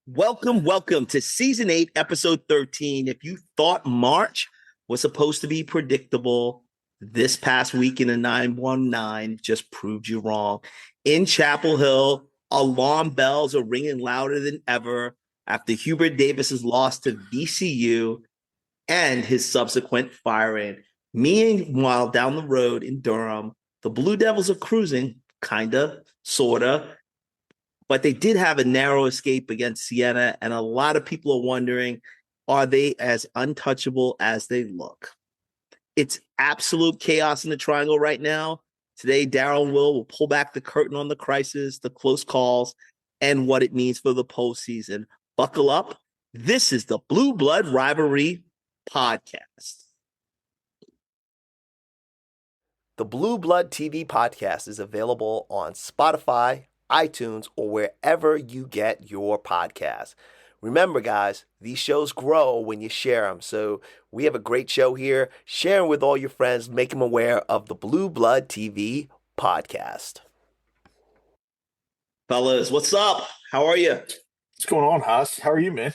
Welcome to season 8, episode 13. If you thought March was supposed to be predictable, this past week in the 919 just proved you wrong. In Chapel Hill, alarm bells are ringing louder than ever after Hubert Davis's loss to VCU and his subsequent firing. Meanwhile, down the road in Durham, the Blue Devils are cruising, kinda, sorta, but they did have a narrow escape against Siena, and a lot of people are wondering, are they as untouchable as they look? It's absolute chaos in the triangle right now. Today, Darryl and Will pull back the curtain on the crisis, the close calls, and what it means for the postseason. Buckle up. This is the Blue Blood Rivalry Podcast. The Blue Blood TV podcast is available on Spotify, iTunes, or wherever you get your podcasts. Remember, guys, these shows grow when you share them. So we have a great show here. Share them with all your friends. Make them aware of the Blue Blood TV podcast. Fellas, what's up? How are you? What's going on, Haas? How are you, man?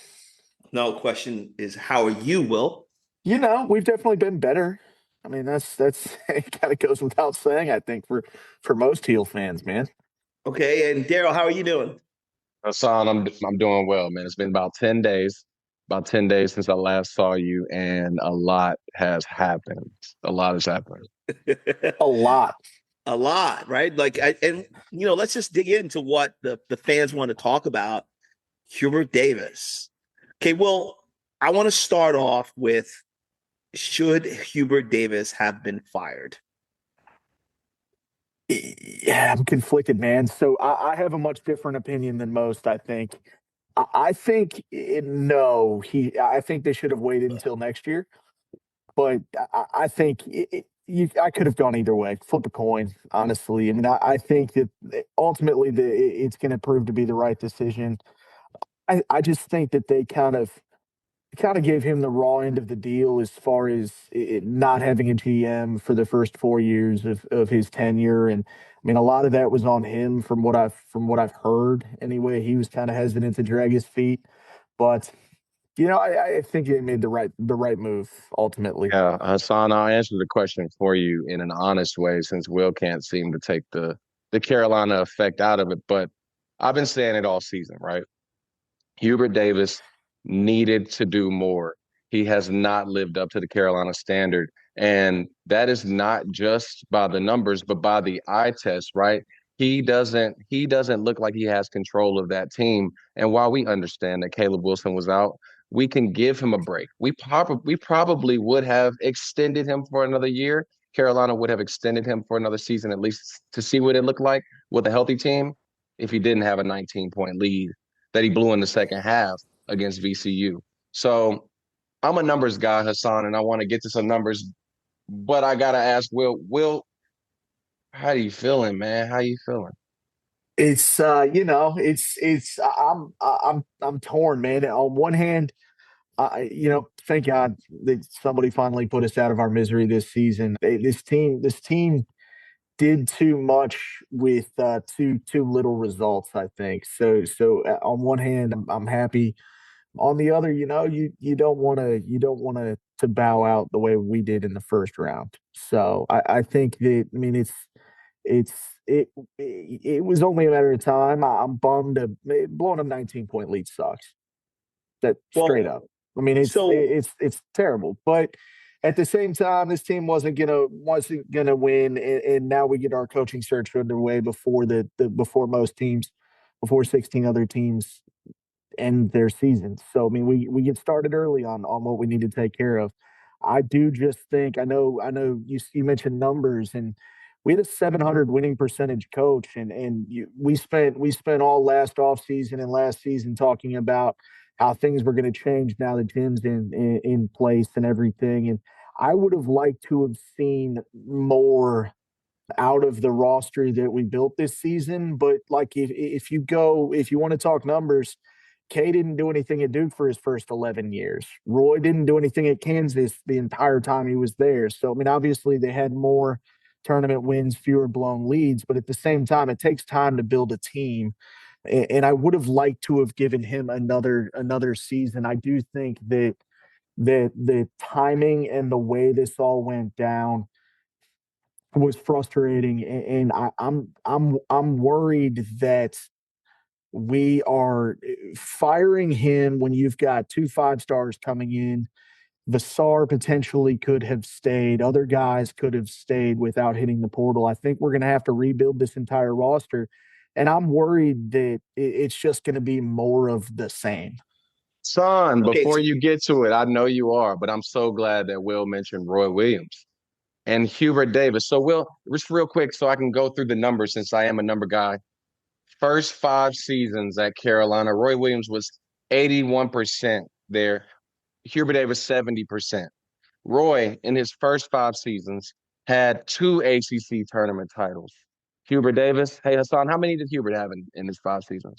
No, question is, how are you, Will? You know, we've definitely been better. I mean, that's it kind of goes without saying, I think, for most Heel fans, man. Okay, and Darryl, how are you doing? Hassan, I'm doing well, man. It's been about 10 days since I last saw you, and a lot has happened. A lot has happened. A lot. A lot, right? Let's just dig into what the fans want to talk about. Hubert Davis. Okay, well, I want to start off with, should Hubert Davis have been fired? Yeah, I'm conflicted, man. So I have a much different opinion than most, I think. I think no, I think they should have waited until next year. But I think I could have gone either way. Flip a coin, honestly. I mean, I think that ultimately it's going to prove to be the right decision. I just think that they kind of gave him the raw end of the deal as far as it not having a GM for the first 4 years of his tenure. And I mean, a lot of that was on him from what I've heard anyway. He was kind of hesitant to drag his feet, but I think they made the right move ultimately. Yeah, Hassan, I'll answer the question for you in an honest way, since Will can't seem to take the Carolina effect out of it. But I've been saying it all season, right? Hubert Davis needed to do more. He has not lived up to the Carolina standard. And that is not just by the numbers, but by the eye test, right? He doesn't look like he has control of that team. And while we understand that Caleb Wilson was out, we can give him a break. We probably would have extended him for another year. Carolina would have extended him for another season, at least to see what it looked like with a healthy team, if he didn't have a 19-point lead that he blew in the second half against VCU. So I'm a numbers guy, Hassan, and I want to get to some numbers, but I got to ask Will, how are you feeling, man? How you feeling? It's I'm torn, man. On one hand, thank God that somebody finally put us out of our misery this season. This team did too much with too little results, I think. So on one hand, I'm happy. On the other, you don't want to bow out the way we did in the first round. So I think that, I mean, it was only a matter of time. I'm bummed. Blowing a 19-point lead sucks. That straight up. I mean, it's terrible. But at the same time, this team wasn't gonna win, and now we get our coaching search underway before before 16 other teams end their seasons. So I mean, we get started early on what we need to take care of. I do just think I know you mentioned numbers, and we had a 700 winning percentage coach, and we spent all last offseason and last season talking about how things were going to change now that Jim's in place and everything. And I would have liked to have seen more out of the roster that we built this season. But like if you want to talk numbers, Kay didn't do anything at Duke for his first 11 years. Roy didn't do anything at Kansas the entire time he was there. So, I mean, obviously they had more tournament wins, fewer blown leads, but at the same time, it takes time to build a team. and I would have liked to have given him another season. I do think that the timing and the way this all went down was frustrating, and I'm worried that we are firing him when you've got 2 5 stars coming in. Vassar potentially could have stayed. Other guys could have stayed without hitting the portal. I think we're going to have to rebuild this entire roster. And I'm worried that it's just going to be more of the same. Son, Okay, before you get to it, I know you are, but I'm so glad that Will mentioned Roy Williams and Hubert Davis. So, Will, just real quick, so I can go through the numbers since I am a number guy. First 5 seasons at Carolina, Roy Williams was 81% there. Hubert Davis, 70%. Roy, in his first 5 seasons, had 2 ACC tournament titles. Hubert Davis, hey, Hassan, how many did Hubert have in his 5 seasons?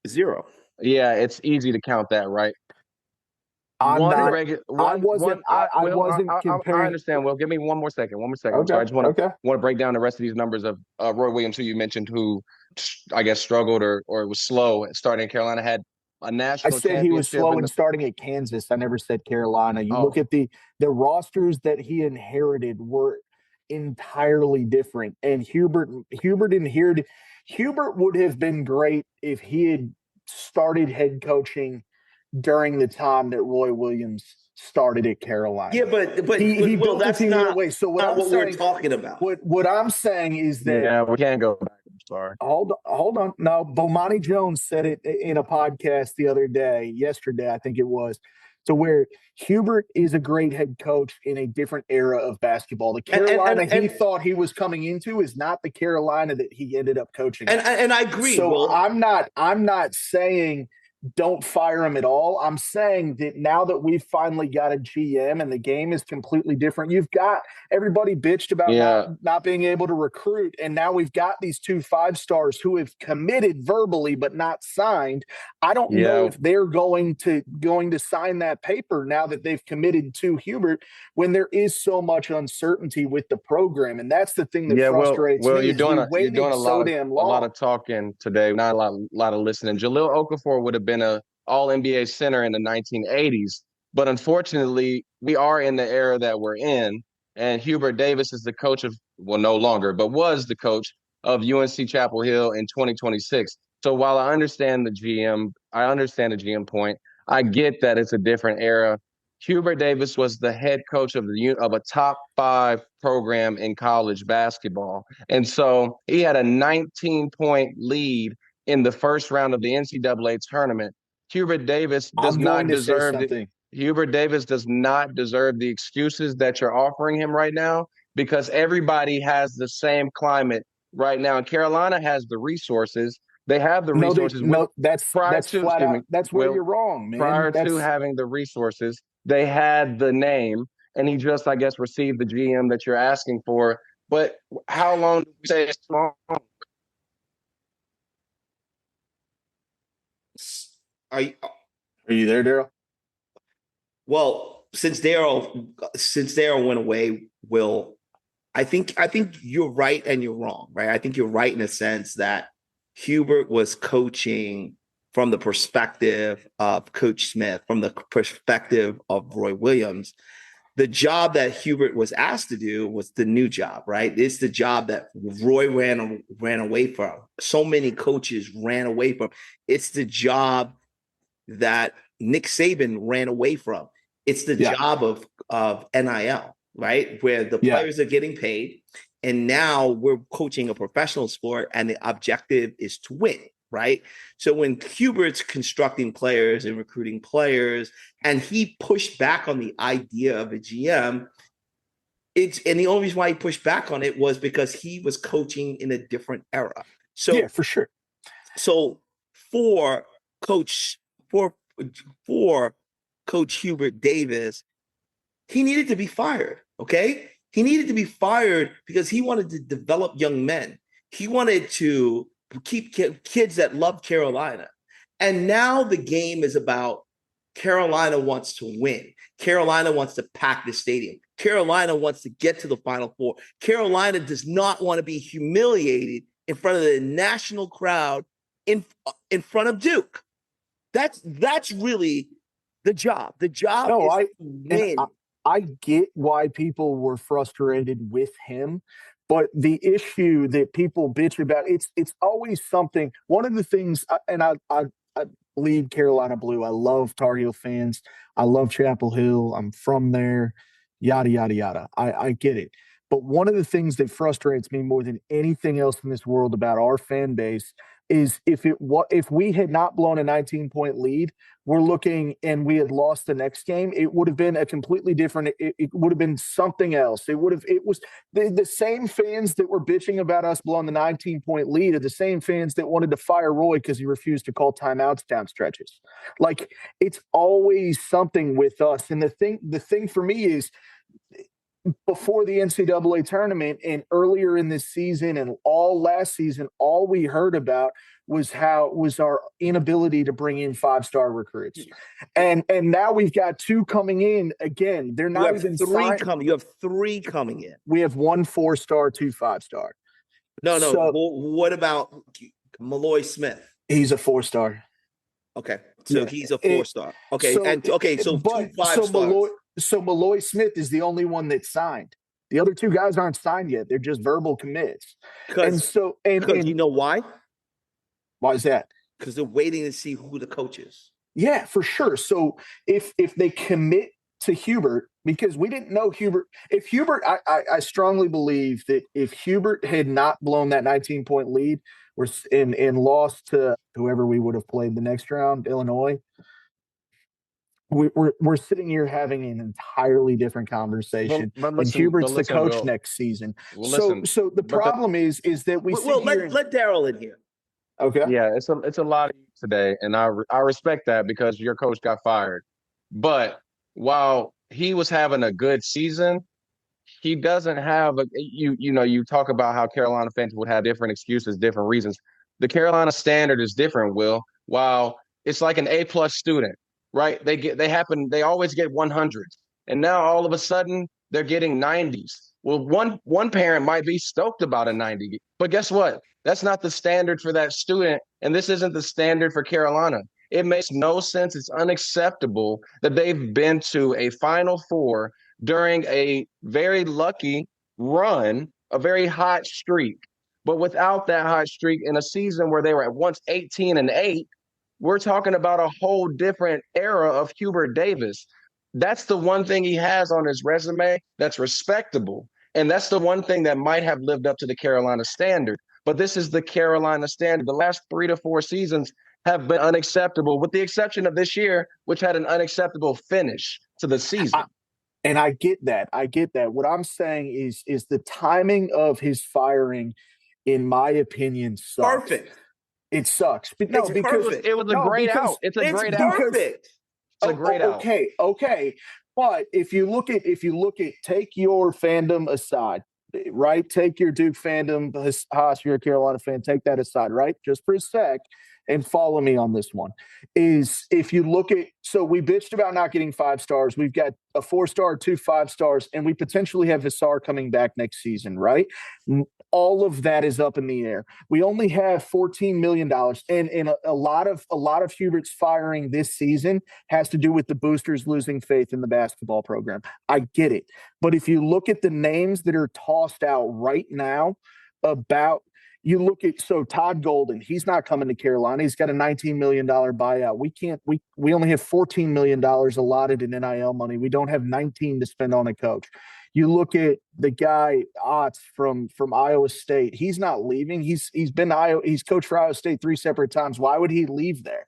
0. Yeah, it's easy to count that, right? I'm One not. regular, I one, wasn't. I Will, wasn't I comparing. understand. Will, give me one more second. One more second. I'm Okay. sorry. I just Okay. want to break down the rest of these numbers of Roy Williams, who you mentioned, who I guess struggled or was slow at starting in Carolina, had a I national said he was championship slow in in the. starting at Kansas. I never said Carolina. You look Oh, at the rosters that he inherited were entirely different. And Hubert inherited. Hubert would have been great if he had started head coaching during the time that Roy Williams started at Carolina. Yeah, but He Will, built the that's team the right not way. So what not I'm what we're saying, talking about. what I'm saying is that yeah, we can't go back. I'm sorry. hold on. No, Bomani Jones said it in a podcast the other day, yesterday, I think it was, to where Hubert is a great head coach in a different era of basketball. The And and Carolina and he and, thought he was coming into is not the Carolina that he ended up coaching and, at. and I agree, So Will. I'm not saying don't fire him at all. I'm saying that now that we've finally got a GM and the game is completely different, you've got everybody bitched about Yeah, not being able to recruit, and now we've got these 2 5 stars who have committed verbally but not signed. I don't know yeah, if they're going to sign that paper now that they've committed to Hubert when there is so much uncertainty with the program, and that's the thing that yeah. frustrates Well, me is we you're doing waited so damn a long. lot of talking today, not a lot of listening. Jaleel Okafor would have been a All NBA center in the 1980s, but unfortunately, we are in the era that we're in, and Hubert Davis is the coach of, well, no longer, but was the coach of UNC Chapel Hill in 2026. So while I understand the GM point. I get that it's a different era. Hubert Davis was the head coach of a top 5 program in college basketball. And so he had a 19-point lead in the first round of the NCAA tournament. Hubert Davis does I'm going not to say deserve something. Hubert Davis does not deserve the excuses that you're offering him right now because everybody has the same climate right now. And Carolina has the resources. They have the resources with prior That's to, flat excuse out. me, That's where Will, you're wrong, man. prior to having the resources, they had the name, and he just, I guess, received the GM that you're asking for. But how long do we say it's long? Are you, Are you there, Daryl? well, since Darryl went away, Will, I think you're right and you're wrong, right? I think you're right in a sense that Hubert was coaching from the perspective of Coach Smith, from the perspective of Roy Williams. The job that Hubert was asked to do was the new job, right? It's the job that Roy ran away from. So many coaches ran away from. It's the job that Nick Saban ran away from. It's the Yeah. job of NIL, right? Where the Yeah. players are getting paid. And now we're coaching a professional sport and the objective is to win, right? So when Hubert's constructing players and recruiting players, and he pushed back on the idea of a GM, and the only reason why he pushed back on it was because he was coaching in a different era. So Yeah, for sure. so for coach for for Coach Hubert Davis, he needed to be fired. Okay, he needed to be fired because he wanted to develop young men. He wanted to keep kids that love Carolina, and now the game is about Carolina wants to win. Carolina wants to pack the stadium. Carolina wants to get to the Final Four. Carolina does not want to be humiliated in front of the national crowd in front of Duke. That's really the job. The job No, is to win. I get why people were frustrated with him, but the issue that people bitch about, it's always something. One of the things, and I bleed Carolina blue. I love Tar Heel fans. I love Chapel Hill. I'm from there. Yada yada yada. I get it. But one of the things that frustrates me more than anything else in this world about our fan base is if we had not blown a 19-point lead, we're looking and we had lost the next game, it would have been a completely different, it would have been something else. It was the same fans that were bitching about us blowing the 19-point lead are the same fans that wanted to fire Roy because he refused to call timeouts down stretches. Like, it's always something with us. And the thing for me is, before the NCAA tournament and earlier in this season and all last season, all we heard about was our inability to bring in 5-star recruits. And now we've got 2 coming in again. They're not even signed. You have 3 coming in. We have 1 4-star, 2 5-star. No. Well, what about Malloy Smith? He's a 4-star. Okay. So he's a 4-star. Okay. So 2 5-stars. So Malloy Smith is the only one that's signed. The other 2 guys aren't signed yet. They're just verbal commits. Because you know why? Why is that? Because they're waiting to see who the coach is. Yeah, for sure. So if they commit to Hubert, because we didn't know Hubert. If Hubert, I strongly believe that if Hubert had not blown that 19-point lead and lost to whoever we would have played the next round, Illinois, we're sitting here having an entirely different conversation. And Hubert's the coach next season. So the problem is that we let Darryl in here. Okay. Yeah, it's a lot of you today, and I respect that because your coach got fired. But while he was having a good season, he doesn't have you talk about how Carolina fans would have different excuses, different reasons. The Carolina standard is different, Will. While it's like an A+ student, right? They always get 100s. And now all of a sudden they're getting 90s. Well, one parent might be stoked about a 90, but guess what? That's not the standard for that student, and this isn't the standard for Carolina. It makes no sense. It's unacceptable that they've been to a Final Four during a very lucky run, a very hot streak. But without that hot streak in a season where they were at once 18-8, we're talking about a whole different era of Hubert Davis. That's the one thing he has on his resume that's respectable. And that's the one thing that might have lived up to the Carolina standard. But this is the Carolina standard. The last 3 to 4 seasons have been unacceptable, with the exception of this year, which had an unacceptable finish to the season. And I get that. What I'm saying is the timing of his firing, in my opinion, sucks. Perfect. It sucks. But no, because it was a great out. It's a great out. Perfect. It's a great out. Okay. But if you look at take your fandom aside, right? Take your Duke fandom, Haas, you're a Carolina fan, take that aside, right? Just for a sec, and follow me on this one. Is if you look at, so we bitched about not getting 5 stars. We've got a 4-star, 2 5-stars, and we potentially have Vassar coming back next season, right? All of that is up in the air. We only have $14 million, and a lot of Hubert's firing this season has to do with the boosters losing faith in the basketball program. I get it, but if you look at the names that are tossed out right now, so Todd Golden, he's not coming to Carolina. He's got a $19 million buyout. We only have $14 million allotted in NIL money. We don't have 19 to spend on a coach. You look at the guy Otts from Iowa State. He's not leaving. He's coached for Iowa State 3 separate times. Why would he leave there?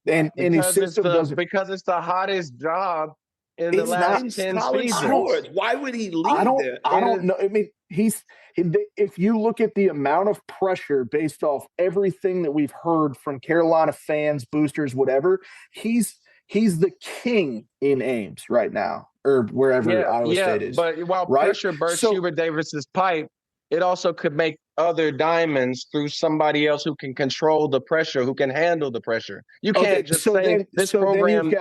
And his system because it's the hottest job in the last 10 seasons. Why would he leave there? I don't know. I mean, if you look at the amount of pressure based off everything that we've heard from Carolina fans, boosters, whatever, he's the king in Ames right now, or wherever Iowa State is. But while pressure bursts Hubert Davis's pipe, it also could make other diamonds through somebody else who can control the pressure, who can handle the pressure. You can't just say this program.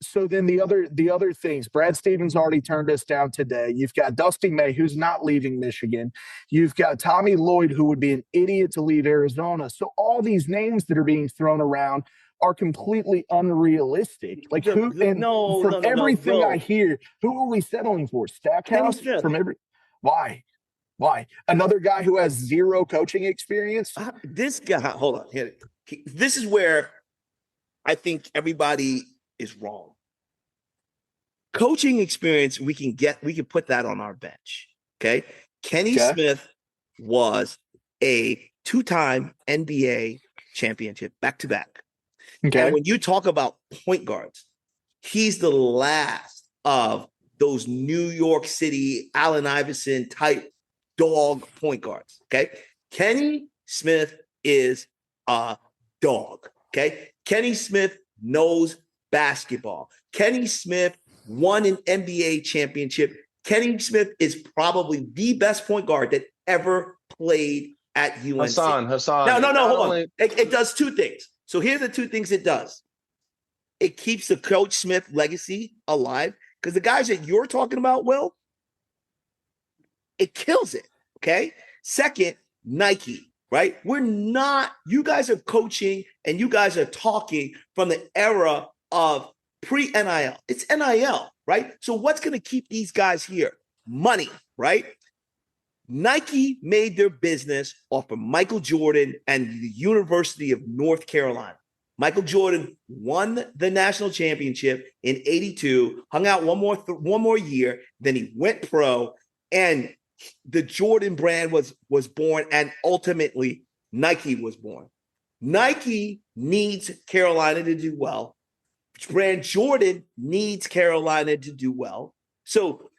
So then the other things, Brad Stevens already turned us down today. You've got Dusty May, who's not leaving Michigan. You've got Tommy Lloyd, who would be an idiot to leave Arizona. So all these names that are being thrown around are completely unrealistic. Like who? And from everything I hear, who are we settling for? Stackhouse from every. Why? Another guy who has zero coaching experience? This guy, hold on. Here. This is where I think everybody is wrong. Coaching experience, we can put that on our bench. Okay. Kenny Smith was a 2-time NBA championship back-to-back. Okay. And when you talk about point guards, he's the last of those New York City, Allen Iverson type dog point guards. Okay. Kenny Smith is a dog. Okay. Kenny Smith knows basketball. Kenny Smith won an NBA championship. Kenny Smith is probably the best point guard that ever played at UNC. Hassan. No, hold on. It does two things. So here are the two things it does. It keeps the Coach Smith legacy alive because the guys that you're talking about, Will, it kills it. Okay. Second, Nike, right? You guys are coaching and you guys are talking from the era of pre-NIL. It's NIL, right? So what's going to keep these guys here? Money, right? Nike made their business off of Michael Jordan and the University of North Carolina. Michael Jordan won the national championship in '82, hung out one more year, then he went pro, and the Jordan brand was born, and ultimately Nike was born. Nike needs Carolina to do well. Brand Jordan needs Carolina to do well. So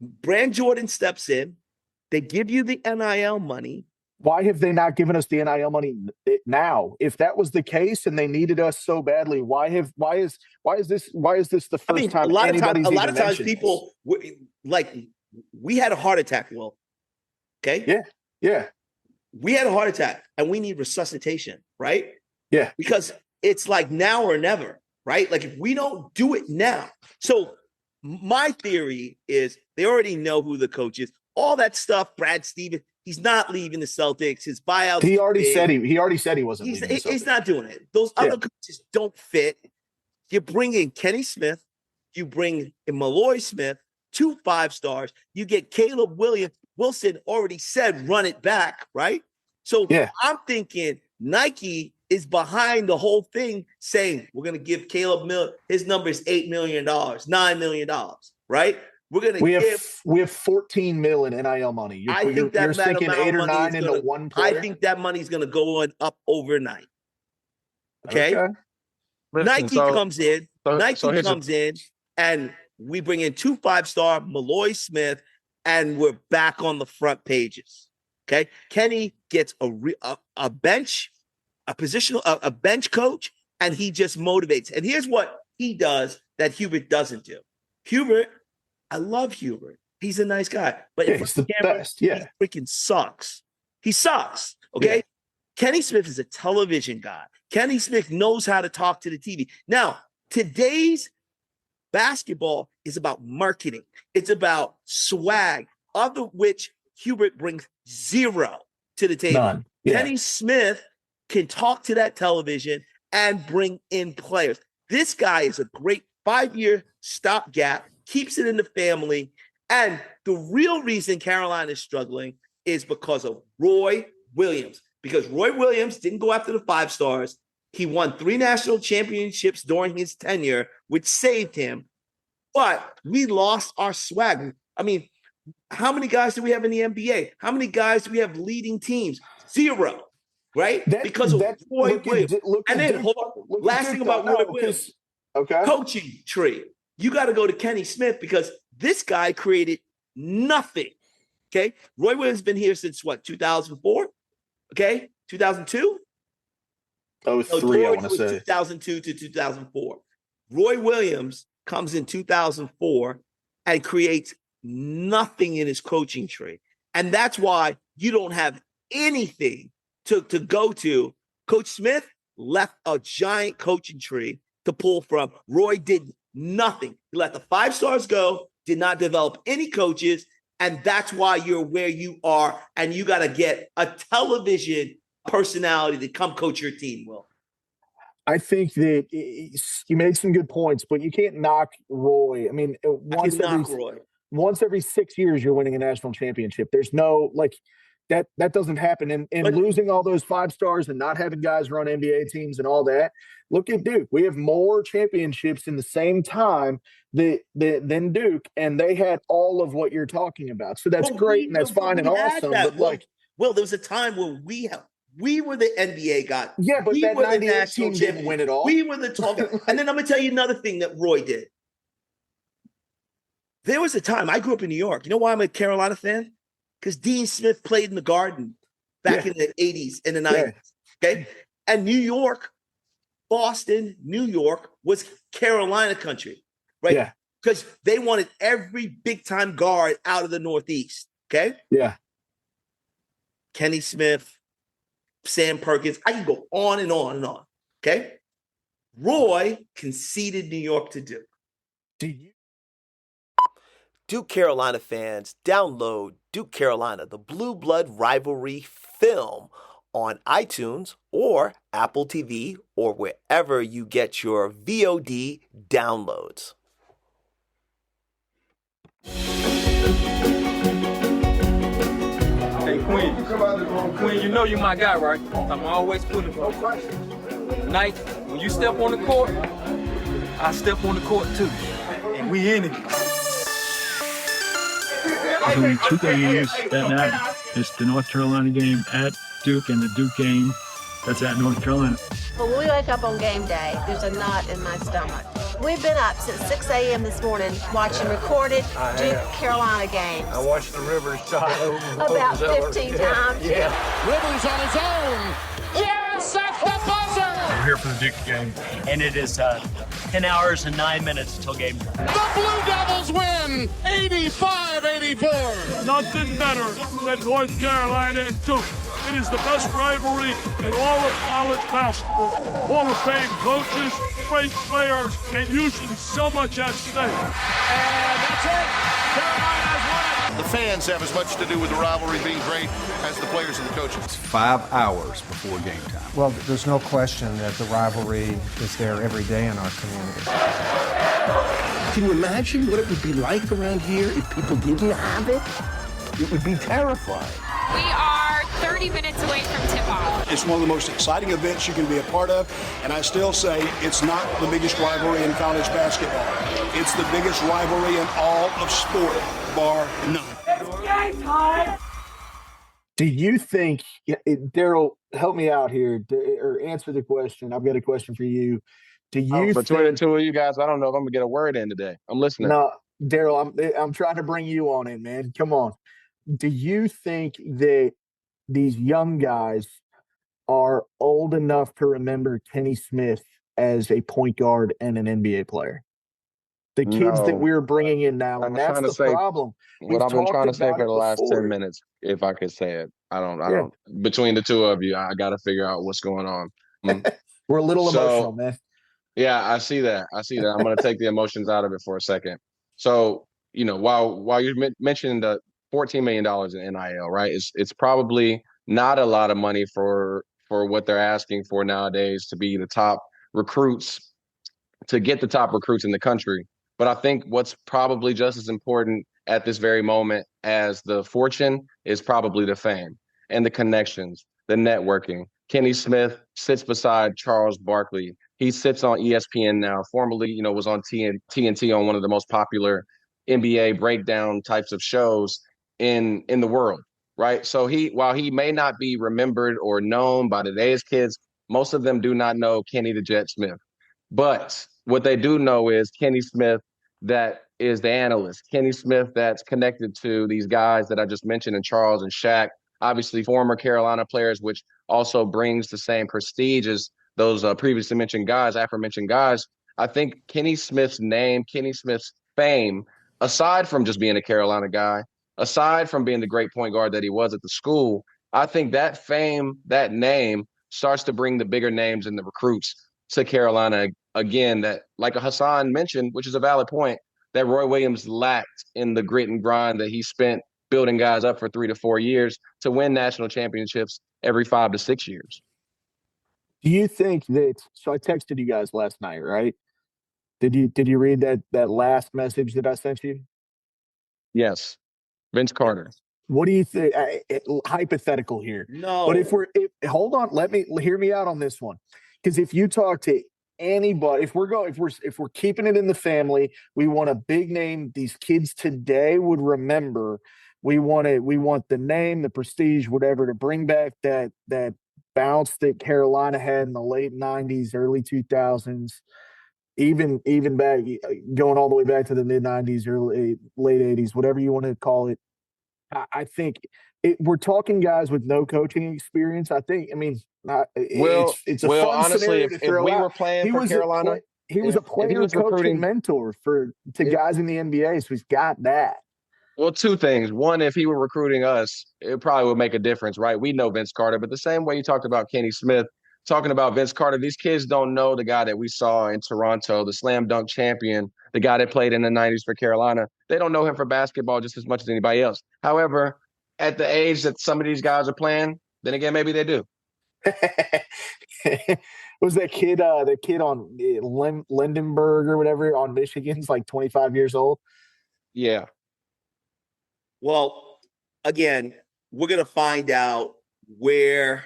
Brand Jordan steps in. They give you the NIL money. Why have they not given us the NIL money now? If that was the case and they needed us so badly, why is this the first time anybody's a lot of times people we had a heart attack, Will. Okay? Yeah. We had a heart attack and we need resuscitation, right? Yeah. Because it's like now or never, right? Like if we don't do it now. So my theory is they already know who the coach is. All that stuff, Brad Stevens, he's not leaving the Celtics. His buyout. He already said he wasn't leaving the Celtics. He's not doing it. Those other coaches don't fit. You bring in Kenny Smith. You bring in Malloy Smith, 2 5-stars. You get Caleb Wilson already said run it back, right? So I'm thinking Nike is behind the whole thing saying we're going to give Caleb his number is $8 million, $9 million, right? We have $14 million in NIL money. You're thinking 8 or 9 into one player? I think that money's going to go up overnight. Okay? Nike comes in. Comes in, and we bring in 2 5-star Malloy Smith, and we're back on the front pages. Okay? Kenny gets a bench, a bench coach, and he just motivates. And here's what he does that Hubert doesn't do. I love Hubert. He's a nice guy. But he's the best. Yeah. He freaking sucks. He sucks. Okay. Yeah. Kenny Smith is a television guy. Kenny Smith knows how to talk to the TV. Now, today's basketball is about marketing. It's about swag, of which Hubert brings zero to the table. None. Yeah. Kenny Smith can talk to that television and bring in players. This guy is a great 5-year stopgap. Keeps it in the family. And the real reason Carolina is struggling is because of Roy Williams. Because Roy Williams didn't go after the 5-stars. He won 3 national championships during his tenure, which saved him. But we lost our swag. I mean, how many guys do we have in the NBA? How many guys do we have leading teams? 0, right? Because of Roy Williams. And then, hold on. Last thing about Roy Williams. Okay. Coaching tree. You got to go to Kenny Smith because this guy created nothing. Okay. Roy Williams has been here since what, 2004? Okay. 2002? Oh, 3, I want to say. 2002 to 2004. Roy Williams comes in 2004 and creates nothing in his coaching tree. And that's why you don't have anything to go to. Coach Smith left a giant coaching tree to pull from. Roy did Nothing. You let the 5 stars go, did not develop any coaches, and that's why you're where you are, and you got to get a television personality to come coach your team, Will. I think that you made some good points, but you can't knock Roy. I mean, once every 6 years, you're winning a national championship. There's no that doesn't happen. And losing all those 5 stars and not having guys run NBA teams and all that. Look at Duke. We have more championships in the same time than Duke, and they had all of what you're talking about. So that's great and that's fine and awesome. But there was a time where we were the NBA guy. Yeah, but that 98 team didn't win it all. We were the talking. And then I'm going to tell you another thing that Roy did. There was a time, I grew up in New York. You know why I'm a Carolina fan? Because Dean Smith played in the Garden back in the 80s and the 90s. Okay? And New York, Boston, New York was Carolina country, right? Yeah. Because they wanted every big-time guard out of the Northeast. Okay? Yeah. Kenny Smith, Sam Perkins. I can go on and on and on. Okay. Roy conceded New York to Duke. Duke Carolina fans, download Duke Carolina, the Blue Blood Rivalry film on iTunes or Apple TV or wherever you get your VOD downloads. Hey, Queen, you know you my guy, right? I'm always putting for you. Tonight, when you step on the court, I step on the court too. And we in it. There's only 2 games that matter. It's the North Carolina game at Duke and the Duke game that's at North Carolina. When we wake up on game day, there's a knot in my stomach. We've been up since 6 a.m. this morning watching recorded Duke Carolina games. I watched the Rivers shot about 15 times. Yeah. Rivers on his own. Yes, that's the buzzer. We're here for the Duke game. And it is 10 hours and 9 minutes until game time. The Blue Devils win 85-84. Nothing better than North Carolina and Duke. It is the best rivalry in all of college basketball. Hall of Fame coaches, great players, and usually so much at stake. And that's it. Carolina's won it. The fans have as much to do with the rivalry being great as the players and the coaches. It's 5 hours before game time. Well, there's no question that the rivalry is there every day in our community. Can you imagine what it would be like around here if people didn't have it? It would be terrifying. We are 30 minutes away from tip-off. It's one of the most exciting events you can be a part of, and I still say it's not the biggest rivalry in college basketball. It's the biggest rivalry in all of sport, bar none. It's game time! Do you think, Darryl, help me out here, or answer the question. I've got a question for you. Do you between the two of you guys, I don't know if I'm going to get a word in today. I'm listening. No, Darryl, I'm trying to bring you on in, man. Come on. Do you think that these young guys are old enough to remember Kenny Smith as a point guard and an NBA player? The kids that we're bringing in now, and that's the problem. What I've been trying to say for the last 10 minutes, if I could say it, I don't. Between the two of you, I got to figure out what's going on. We're a little emotional, man. Yeah, I see that. I'm going to take the emotions out of it for a second. So, while you mentioned the $14 million in NIL, right? It's probably not a lot of money for what they're asking for nowadays to be the top recruits, to get the top recruits in the country. But I think what's probably just as important at this very moment as the fortune is probably the fame and the connections, the networking. Kenny Smith sits beside Charles Barkley. He sits on ESPN now, formerly, was on TNT on one of the most popular NBA breakdown types of shows in the world, right? So while he may not be remembered or known by today's kids, most of them do not know Kenny the Jet Smith. But what they do know is Kenny Smith that is the analyst, Kenny Smith that's connected to these guys that I just mentioned, and Charles and Shaq, obviously former Carolina players, which also brings the same prestige as those previously mentioned guys, aforementioned guys. I think Kenny Smith's name, Kenny Smith's fame, aside from just being a Carolina guy, aside from being the great point guard that he was at the school, I think that fame, that name starts to bring the bigger names and the recruits to Carolina again, that like Hassan mentioned, which is a valid point, that Roy Williams lacked in the grit and grind that he spent building guys up for 3 to 4 years to win national championships every 5 to 6 years. Do you think that? So I texted you guys last night, right? Did you read that last message that I sent you? Yes, Vince Carter. What do you think? Hypothetical here. No. But if hold on, hear me out on this one. Because if you talk to anybody, if we're keeping it in the family, we want a big name. These kids today would remember. We want the name, the prestige, whatever, to bring back that bounce that Carolina had in the late '90s, early 2000s. Even back, going all the way back to the mid '90s, late '80s, whatever you want to call it. I think we're talking guys with no coaching experience. I mean, it's a fun honestly, scenario to throw if we out. were playing for Carolina, he was a player, coach, and mentor to guys in the NBA, so he's got that. Well, two things. One, if he were recruiting us, it probably would make a difference, right? We know Vince Carter, but the same way you talked about Kenny Smith, talking about Vince Carter, these kids don't know the guy that we saw in Toronto, the slam dunk champion, the guy that played in the 90s for Carolina. They don't know him for basketball just as much as anybody else. However, at the age that some of these guys are playing, then again, maybe they do. Was that kid on Lindenberg or whatever on Michigan's like 25 years old? Yeah. Well, again, we're going to find out where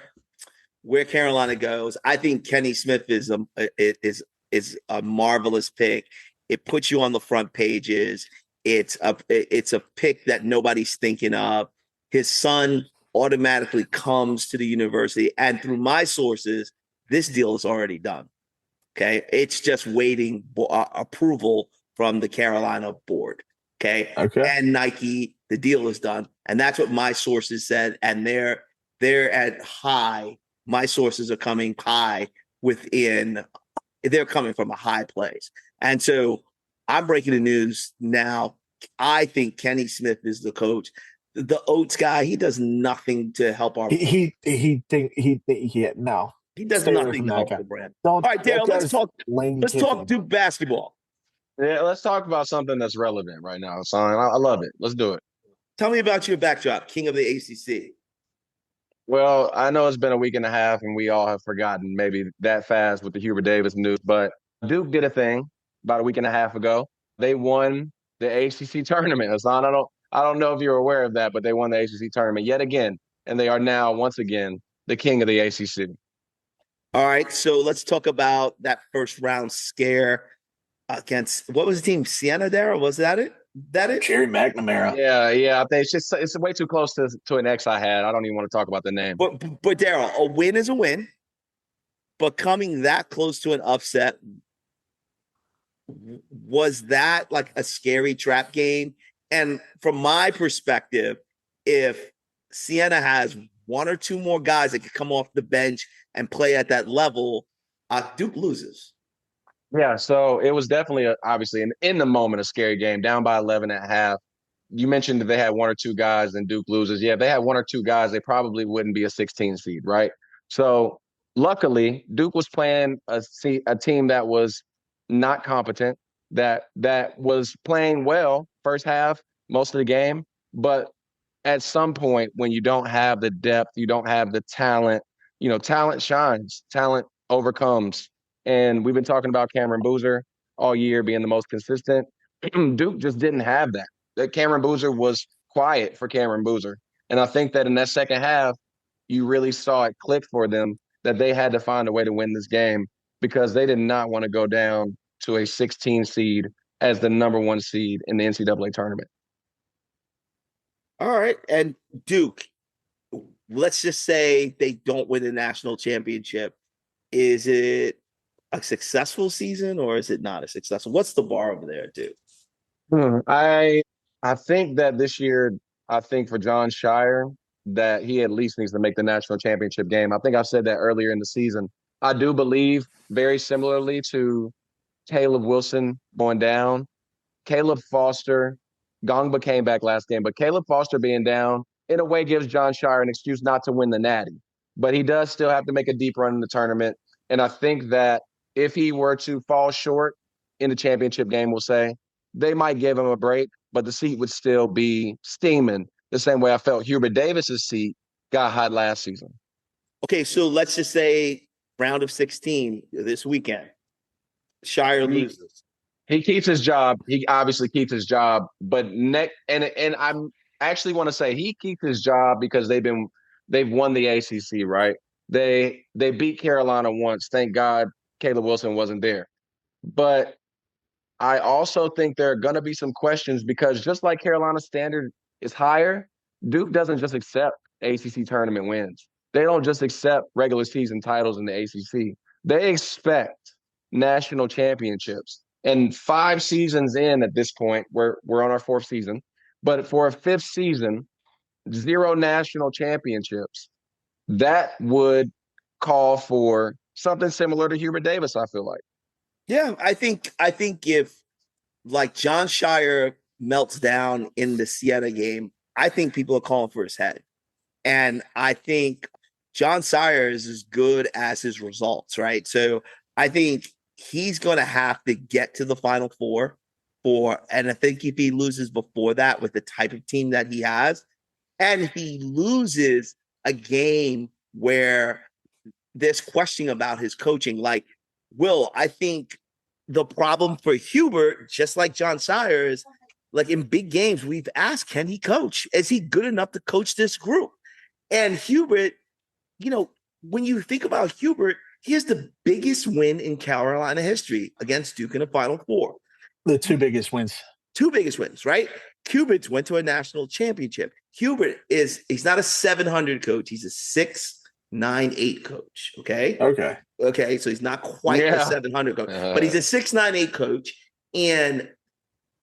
Carolina goes. I think Kenny Smith is a marvelous pick. It puts you on the front pages. It's a pick that nobody's thinking of. His son automatically comes to the university, and through my sources, this deal is already done. Okay, it's just waiting approval from the Carolina board. Okay, and Nike. The deal is done, and that's what my sources said. And they're at high. My sources are coming high within. They're coming from a high place, and so I'm breaking the news now. I think Kenny Smith is the coach. The Oates guy, he does nothing to help our. No. He does nothing to help the brand. All right, Darryl, let's talk Duke basketball. Yeah, let's talk about something that's relevant right now, son. I love it. Let's do it. Tell me about your backdrop, King of the ACC. Well, I know it's been a week and a half, and we all have forgotten maybe that fast with the Hubert Davis news, but Duke did a thing about a week and a half ago. They won the ACC tournament, Hassan. I don't know if you're aware of that, but they won the ACC tournament yet again, and they are now once again the king of the ACC. All right, so let's talk about that first round scare against what was the team? Siena, Darryl? Was that it? Jerry McNamara. Yeah. I think it's way too close to an ex I had. I don't even want to talk about the name. But Darryl, a win is a win. But coming that close to an upset, was that like a scary trap game? And from my perspective, if Siena has one or two more guys that could come off the bench and play at that level, Duke loses. Yeah, so it was definitely, obviously, in the moment, a scary game, down by 11 at half. You mentioned that they had one or two guys and Duke loses. Yeah, if they had one or two guys, they probably wouldn't be a 16 seed, right? So luckily, Duke was playing a team that was not competent, that was playing well first half, most of the game. But at some point, when you don't have the depth, you don't have the talent, talent shines, talent overcomes. And we've been talking about Cameron Boozer all year being the most consistent. Duke just didn't have that. That Cameron Boozer was quiet for Cameron Boozer. And I think that in that second half, you really saw it click for them that they had to find a way to win this game because they did not want to go down to a 16 seed as the number one seed in the NCAA tournament. All right. And Duke, let's just say they don't win the national championship. Is it a successful season or is it not a successful? What's the bar over there, Duke? I think that this year, for John Shire, that he at least needs to make the national championship game. I think I said that earlier in the season. I do believe, very similarly to Caleb Wilson going down, Caleb Foster, Gongba came back last game, but Caleb Foster being down, in a way, gives John Shire an excuse not to win the Natty. But he does still have to make a deep run in the tournament. And I think that if he were to fall short in the championship game, we'll say, they might give him a break, but the seat would still be steaming the same way I felt Hubert Davis's seat got hot last season. Okay, so let's just say round of 16 this weekend. Shire loses. He keeps his job. He obviously keeps his job, but and I'm actually want to say he keeps his job because they've won the ACC, right? They beat Carolina once. Thank God Caleb Wilson wasn't there. But I also think there are going to be some questions because just like Carolina's standard is higher, Duke doesn't just accept ACC tournament wins. They don't just accept regular season titles in the ACC. They expect national championships. And 5 seasons in at this point, we're on our 4th season, but for a 5th season, 0 national championships, that would call for something similar to Hubert Davis, I feel like. Yeah, I think if like John Shire melts down in the Siena game, I think people are calling for his head. And I think John Shire is as good as his results, right? So I think he's going to have to get to the Final Four and I think if he loses before that with the type of team that he has, and he loses a game where there's question about his coaching, like, Will, I think the problem for Hubert, just like John Shire, is like in big games, we've asked, can he coach? Is he good enough to coach this group? And Hubert, when you think about Hubert, he has the biggest win in Carolina history against Duke in the Final Four. The 2 biggest wins. 2 biggest wins, right? Hubert's went to a national championship. Hubert he's not a 700 coach. He's a 6'9", 8 coach. Okay. So he's not quite a 700 coach, but he's a 6'9", 8 coach. And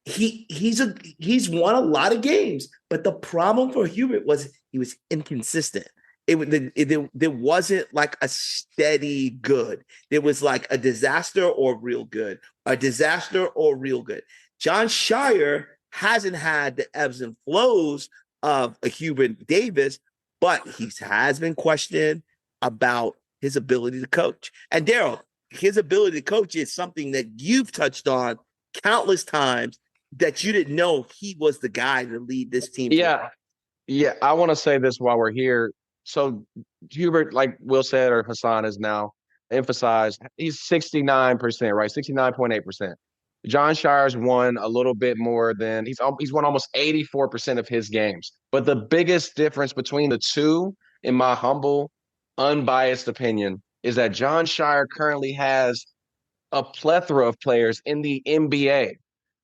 he's won a lot of games, but the problem for Hubert was he was inconsistent. There wasn't like a steady good. There was like a disaster or real good, a disaster or real good. John Shire hasn't had the ebbs and flows of a Hubert Davis, but he has been questioned about his ability to coach. And Darryl, his ability to coach is something that you've touched on countless times, that you didn't know he was the guy to lead this team. Yeah. I want to say this while we're here. So Hubert, like Will said, or Hassan has now emphasized, he's 69%, right? 69.8%. John Shire's won a little bit more than he's won almost 84% of his games. But the biggest difference between the two, in my humble, unbiased opinion, is that John Shire currently has a plethora of players in the NBA,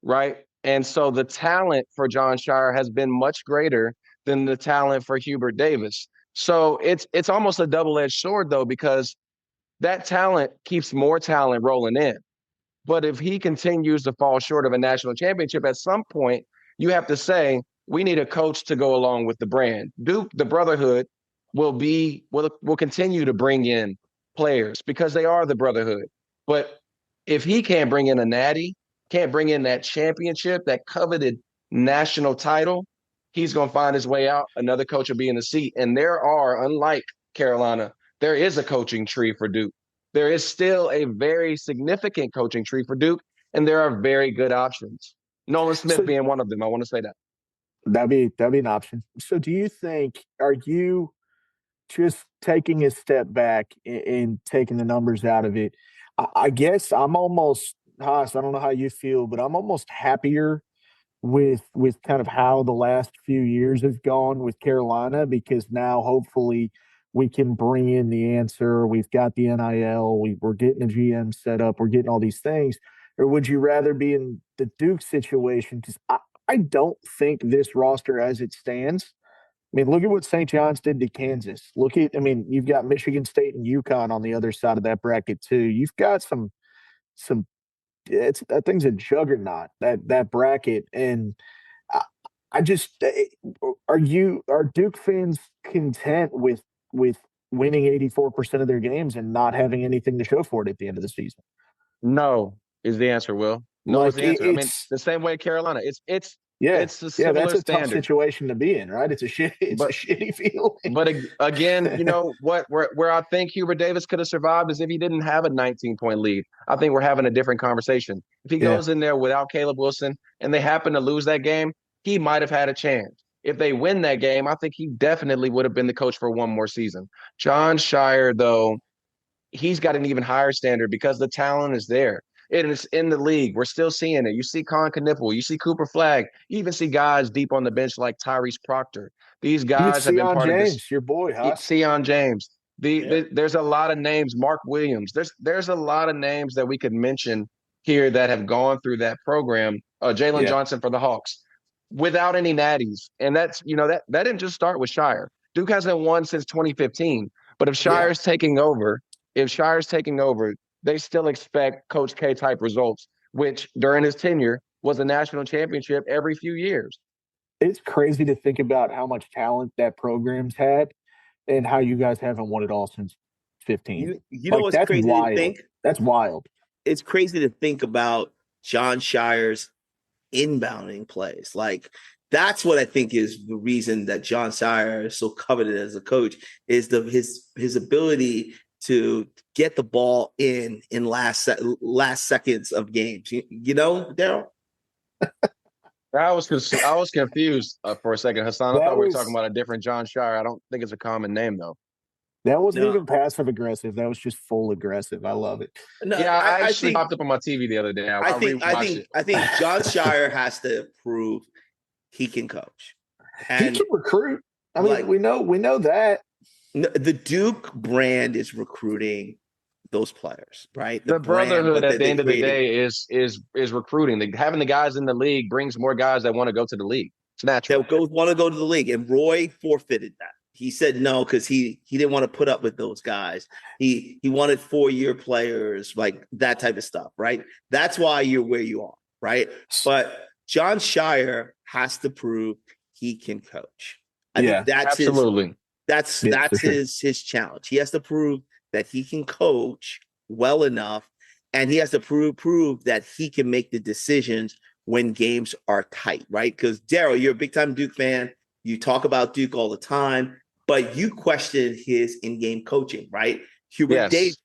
right? And so the talent for John Shire has been much greater than the talent for Hubert Davis. So it's almost a double-edged sword, though, because that talent keeps more talent rolling in. But if he continues to fall short of a national championship, at some point, you have to say, we need a coach to go along with the brand. Duke, the brotherhood, will continue to bring in players because they are the brotherhood. But if he can't bring in a natty, can't bring in that championship, that coveted national title, he's going to find his way out. Another coach will be in the seat. And there are, unlike Carolina, there is a coaching tree for Duke. There is still a very significant coaching tree for Duke, and there are very good options. Nolan Smith being one of them. I want to say that. That'd be an option. So do you think, are you just taking a step back and taking the numbers out of it? I guess I'm almost, Haas, I don't know how you feel, but I'm almost happier with kind of how the last few years have gone with Carolina, because now hopefully we can bring in the answer. We've got the NIL. We're getting a GM set up. We're getting all these things. Or would you rather be in the Duke situation? Because I don't think this roster as it stands. I mean, look at what St. John's did to Kansas. You've got Michigan State and UConn on the other side of that bracket too. You've got some. That thing's a juggernaut, that bracket. And I just are Duke fans content with winning 84% of their games and not having anything to show for it at the end of the season? No is the answer, Will. No is the answer. The same way Carolina. It's Yeah, It's a yeah, that's similar a tough standard. situation to be in, right? It's a shitty feeling. But again, where I think Hubert Davis could have survived is if he didn't have a 19-point lead. I think we're having a different conversation. If he goes in there without Caleb Wilson and they happen to lose that game, he might have had a chance. If they win that game, I think he definitely would have been the coach for one more season. Jon Scheyer, though, he's got an even higher standard because the talent is there. It is in the league. We're still seeing it. You see Con Kniffel. You see Cooper Flagg. You even see guys deep on the bench like Tyrese Proctor. These guys have been part of this. Your boy, huh? Sion James. There's a lot of names. Mark Williams. There's a lot of names that we could mention here that have gone through that program. Jalen Johnson for the Hawks, without any natties, and that's that didn't just start with Scheyer. Duke hasn't won since 2015. But if Shirer's taking over, they still expect Coach K type results, which during his tenure was a national championship every few years. It's crazy to think about how much talent that program's had and how you guys haven't won it all since 15. You know what's crazy to think? That's wild. It's crazy to think about Jon Scheyer's inbounding plays. Like, that's what I think is the reason that Jon Scheyer is so coveted as a coach, is his ability to get the ball in last seconds of games. You know, Darryl? I was confused for a second, Hassan. I thought we were talking about a different Jon Scheyer. I don't think it's a common name, though. That wasn't even passive aggressive. That was just full aggressive. I love it. No, yeah, I actually popped up on my TV the other day. I think Jon Scheyer has to prove he can coach. And he can recruit. I mean, we know that. The Duke brand is recruiting those players, right? The brotherhood at the end of the day is recruiting. Having the guys in the league brings more guys that want to go to the league. It's natural. That want to go to the league, and Roy forfeited that. He said no because he didn't want to put up with those guys. He wanted 4-year players, like that type of stuff, right? That's why you're where you are, right? But Jon Scheyer has to prove he can coach. I think that's absolutely. That's his challenge. He has to prove that he can coach well enough, and he has to prove that he can make the decisions when games are tight, right? Because Darryl, you're a big time Duke fan. You talk about Duke all the time, but you question his in-game coaching, right? Hubert Davis,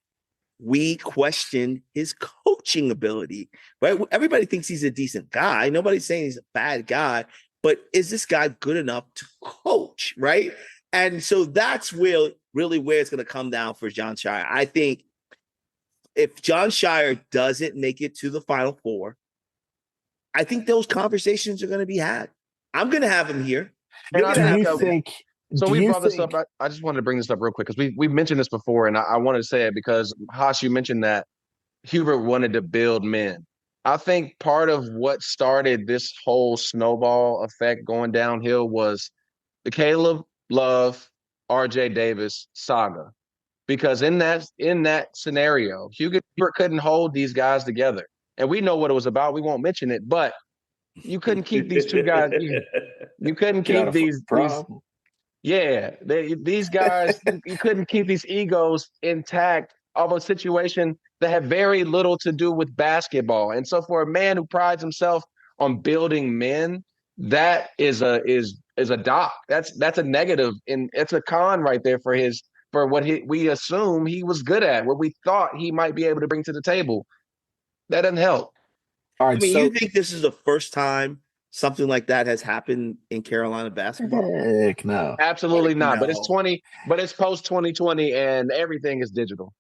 we question his coaching ability, right? Everybody thinks he's a decent guy. Nobody's saying he's a bad guy, but is this guy good enough to coach, right? And so that's really where it's going to come down for Jon Scheyer. I think if Jon Scheyer doesn't make it to the Final Four, I think those conversations are going to be had. I'm going to have him here. We brought this up. I just wanted to bring this up real quick because we mentioned this before, and I wanted to say it because, Haas, you mentioned that Hubert wanted to build men. I think part of what started this whole snowball effect going downhill was the Caleb Love, RJ Davis saga. Because in that scenario, Hubert couldn't hold these guys together. And we know what it was about. We won't mention it, but you couldn't keep these two guys. You couldn't keep these guys, you couldn't keep these egos intact of a situation that had very little to do with basketball. And so for a man who prides himself on building men, that is a dock. That's a negative, and it's a con right there for what we assume he was good at, what we thought he might be able to bring to the table. That doesn't help. All right, you think this is the first time something like that has happened in Carolina basketball? Heck no. Absolutely not. No. But it's post 2020 and everything is digital.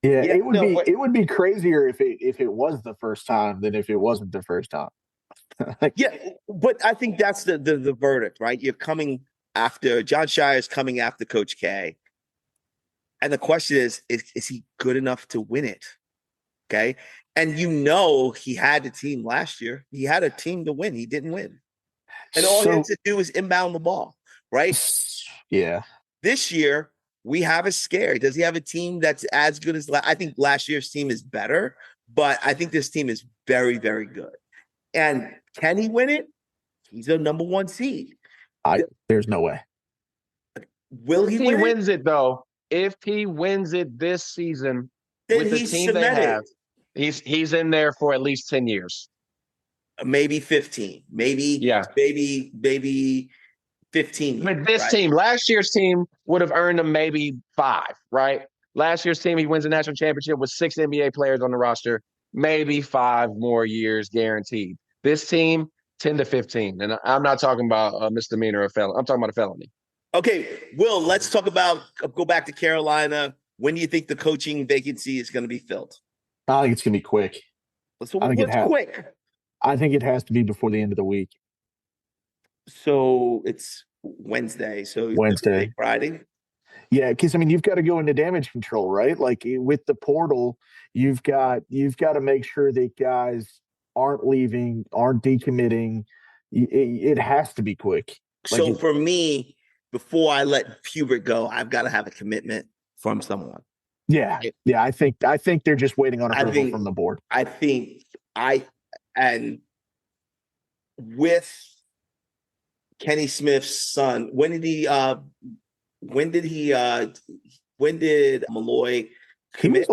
Yeah, it would be crazier if it was the first time than if it wasn't the first time. Yeah, but I think that's the verdict, right? You're coming after Jon Scheyer is coming after Coach K. And the question is he good enough to win it? Okay. And he had a team last year. He had a team to win. He didn't win. And all he had to do was inbound the ball, right? Yeah. This year, we have a scare. Does he have a team that's as good as I think last year's team is better, but I think this team is very, very good. And can he win it? He's a number 1 seed. There's no way. Will he win it? If he wins it, though, if he wins it this season then with the team they have, he's in there for at least 10 years. maybe 15, maybe 15. I mean, this team, last year's team would have earned him maybe 5, right? Last year's team, he wins the national championship with 6 NBA players on the roster, maybe 5 more years guaranteed. This team, 10 to 15. And I'm not talking about a misdemeanor or a felony. I'm talking about a felony. Okay, Will, let's go back to Carolina. When do you think the coaching vacancy is going to be filled? I think it's going to be quick. So what's quick? I think it has to be before the end of the week. So it's Wednesday. So Wednesday, Friday. Yeah, because I mean, you've got to go into damage control, right? Like with the portal, you've got to make sure that guys aren't leaving, aren't decommitting. It has to be quick. So for me, before I let Hubert go, I've got to have a commitment from someone. Yeah. I think they're just waiting on approval from the board. I think and with Kenny Smith's son, when did Malloy commit?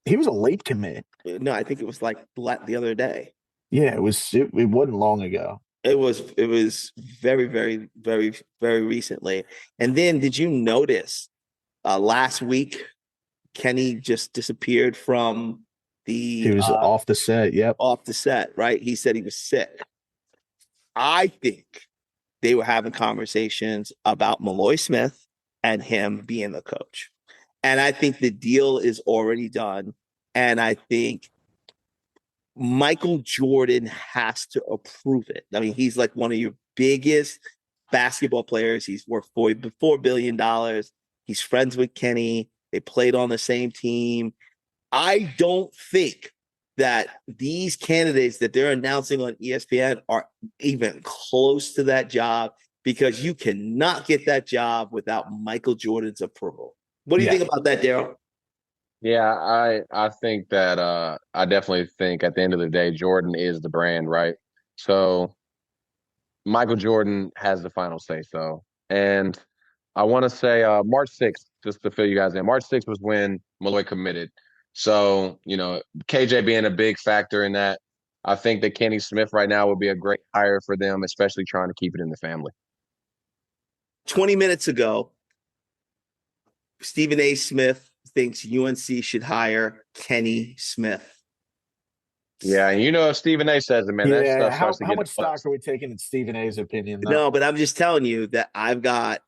He was a late commit. No, I think it was like the other day. Yeah, it wasn't long ago. It was very, very, very, very recently. And then did you notice last week Kenny just disappeared from the He was off the set, off the set, right? He said he was sick. I think they were having conversations about Malloy Smith and him being the coach. And I think the deal is already done. And I think Michael Jordan has to approve it. I mean, he's like one of your biggest basketball players. He's worth $4 billion. He's friends with Kenny. They played on the same team. I don't think that these candidates that they're announcing on ESPN are even close to that job, because you cannot get that job without Michael Jordan's approval. What do you think about that, Darryl? Yeah, I think that I definitely think at the end of the day, Jordan is the brand, right? So Michael Jordan has the final say so. And I want to say March 6th, just to fill you guys in, March 6th was when Malloy committed. So, KJ being a big factor in that, I think that Kenny Smith right now would be a great hire for them, especially trying to keep it in the family. 20 minutes ago, Stephen A. Smith thinks UNC should hire Kenny Smith. Yeah, and if Stephen A. says it, man, that stuff starts to get how much stock are we taking in Stephen A.'s opinion, though? No, but I'm just telling you that I've got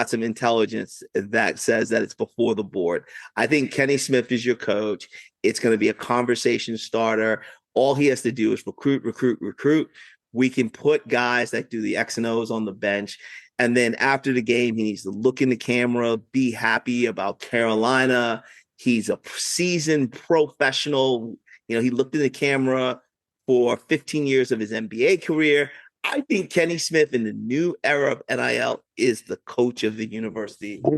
some intelligence that says that it's before the board. I think Kenny Smith is your coach. It's going to be a conversation starter. All he has to do is recruit. We can put guys that do the X and O's on the bench. And then after the game, he needs to look in the camera, be happy about Carolina. He's a seasoned professional. He looked in the camera for 15 years of his NBA career. I think Kenny Smith in the new era of NIL is the coach of the university. He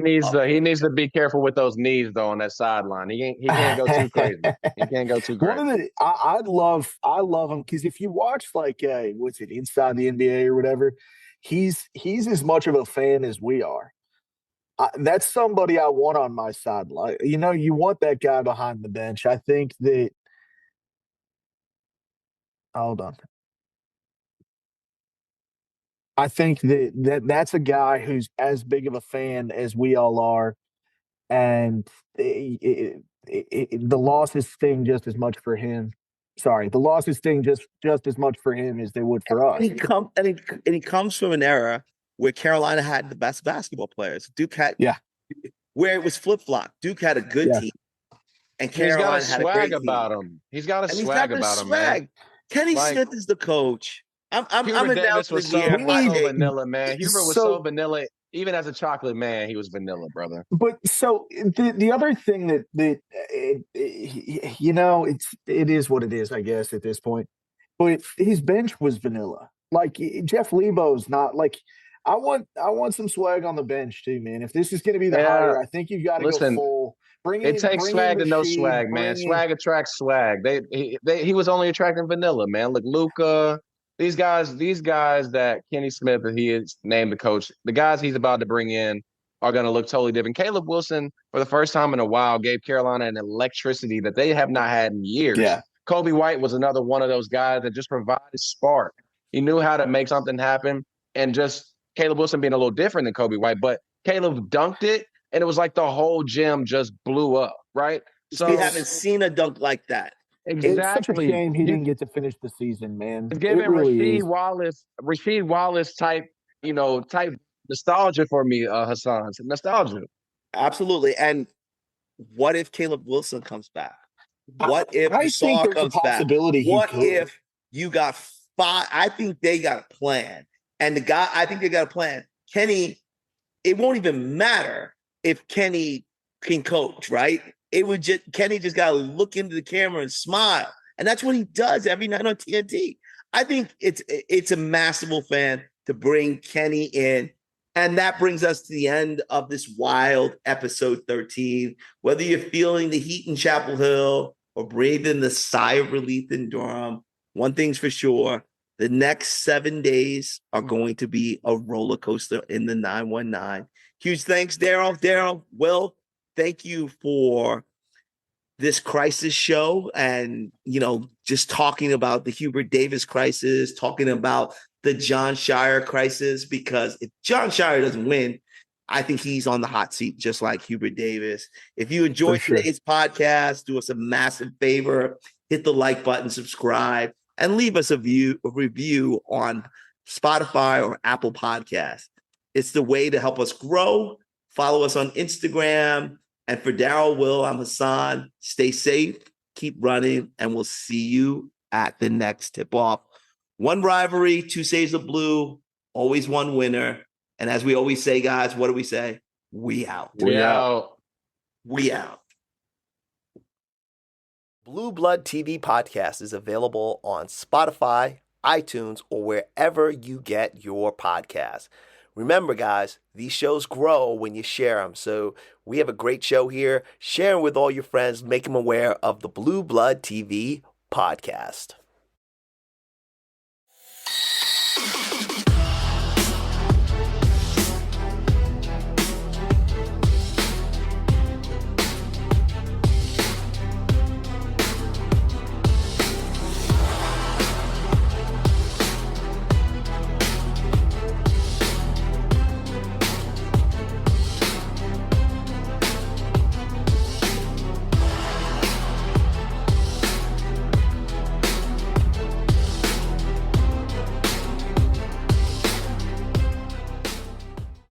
needs to be careful with those knees though on that sideline. He can't go too crazy. He can't go too crazy. I love him because if you watch Inside the NBA or whatever, he's as much of a fan as we are. That's somebody I want on my sideline. You want that guy behind the bench. I think that. Hold on. I think that's a guy who's as big of a fan as we all are, and the losses sting just as much for him. Sorry, the losses sting just as much for him as they would for us. And he comes from an era where Carolina had the best basketball players. Duke had where it was flip-flop. Duke had a good team, and Carolina had a great team. About him. He's got a swag about him, man. Kenny Smith is the coach. I'm Davis was so vanilla, man. Hubert was so vanilla. Even as a chocolate man, he was vanilla, brother. But so the other thing that it is what it is, I guess, at this point. But his bench was vanilla. Like Jeff Lebo's not like. I want some swag on the bench too, man. If this is going to be the hire, I think you've got to go full. It takes swag to no swag, man. Swag attracts swag. He was only attracting vanilla, man. Look, Luka. These guys that Kenny Smith, that he is named the coach, the guys he's about to bring in are going to look totally different. Caleb Wilson, for the first time in a while, gave Carolina an electricity that they have not had in years. Yeah. Kobe White was another one of those guys that just provided spark. He knew how to make something happen, and just Caleb Wilson being a little different than Kobe White, but Caleb dunked it, and it was like the whole gym just blew up, right? So we haven't seen a dunk like that. It's such a exactly. shame he didn't get to finish the season, man. It's It giving really is. Rasheed Wallace type, type nostalgia for me, Hassan. It's nostalgia. Absolutely. And what if Caleb Wilson comes back? What if I think Saw there's a comes back? possibility he What could. if you got 5? I think they got a plan. And I think they got a plan. Kenny, it won't even matter if Kenny can coach, right? Kenny just got to look into the camera and smile. And that's what he does every night on TNT. I think it's a masterful fan to bring Kenny in. And that brings us to the end of this wild episode 13. Whether you're feeling the heat in Chapel Hill or breathing the sigh of relief in Durham, one thing's for sure, the next 7 days are going to be a roller coaster in the 919. Huge thanks, Darryl. Darryl, Will, thank you for this crisis show and, just talking about the Hubert Davis crisis, talking about the Jon Scheyer crisis, because if Jon Scheyer doesn't win, I think he's on the hot seat, just like Hubert Davis. If you enjoyed today's podcast, do us a massive favor, hit the like button, subscribe, and leave us a review on Spotify or Apple Podcasts. It's the way to help us grow. Follow us on Instagram. And for Darryl, Will, I'm Hassan. Stay safe, keep running, and we'll see you at the next tip-off. One rivalry, 2 shades of blue, always one winner. And as we always say, guys, what do we say? We out. We out. We out. Blue Blood TV Podcast is available on Spotify, iTunes, or wherever you get your podcasts. Remember, guys, these shows grow when you share them. So we have a great show here. Share them with all your friends. Make them aware of the Blue Blood TV Podcast.